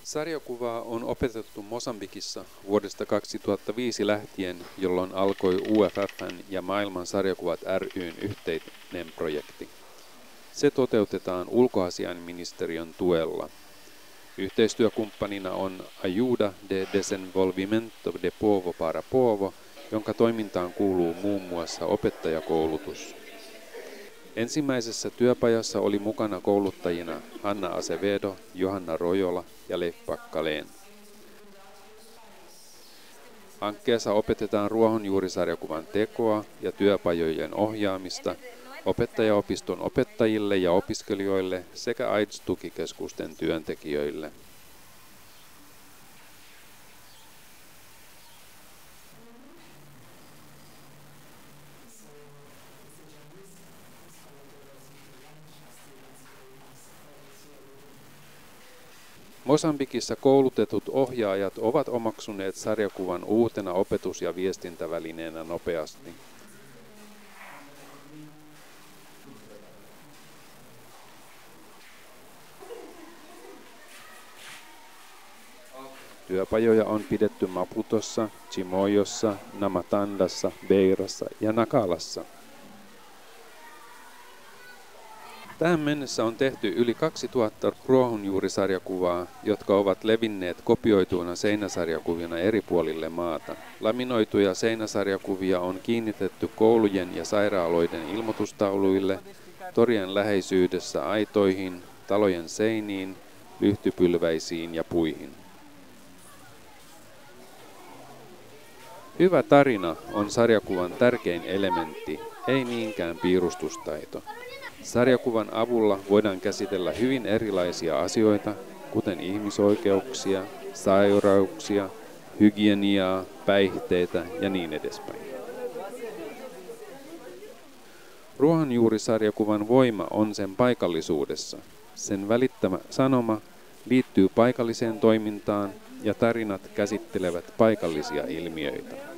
Sarjakuvaa on opetettu Mosambikissa vuodesta 2005 lähtien, jolloin alkoi UFF:n ja Maailman sarjakuvat ry:n yhteinen projekti. Se toteutetaan ulkoasiainministeriön tuella. Yhteistyökumppanina on Ayuda de Desenvolvimento de Povo para Povo, jonka toimintaan kuuluu muun muassa opettajakoulutus. Ensimmäisessä työpajassa oli mukana kouluttajina Hanna Acevedo, Johanna Rojola ja Leif Packalén. Hankkeessa opetetaan ruohonjuurisarjakuvan tekoa ja työpajojen ohjaamista opettajaopiston opettajille ja opiskelijoille sekä AIDS-tukikeskusten työntekijöille. Mosambikissa koulutetut ohjaajat ovat omaksuneet sarjakuvan uutena opetus- ja viestintävälineenä nopeasti. Työpajoja on pidetty Maputossa, Chimoiossa, Namatandassa, Beirassa ja Nakalassa. Tähän mennessä on tehty yli 2000 ruohonjuurisarjakuvaa, jotka ovat levinneet kopioituina seinäsarjakuvina eri puolille maata. Laminoituja seinäsarjakuvia on kiinnitetty koulujen ja sairaaloiden ilmoitustauluille, torien läheisyydessä aitoihin, talojen seiniin, lyhtypylväisiin ja puihin. Hyvä tarina on sarjakuvan tärkein elementti, ei niinkään piirustustaito. Sarjakuvan avulla voidaan käsitellä hyvin erilaisia asioita, kuten ihmisoikeuksia, sairauksia, hygieniaa, päihteitä ja niin edespäin. Ruohonjuurisarjakuvan voima on sen paikallisuudessa. Sen välittämä sanoma liittyy paikalliseen toimintaan ja tarinat käsittelevät paikallisia ilmiöitä.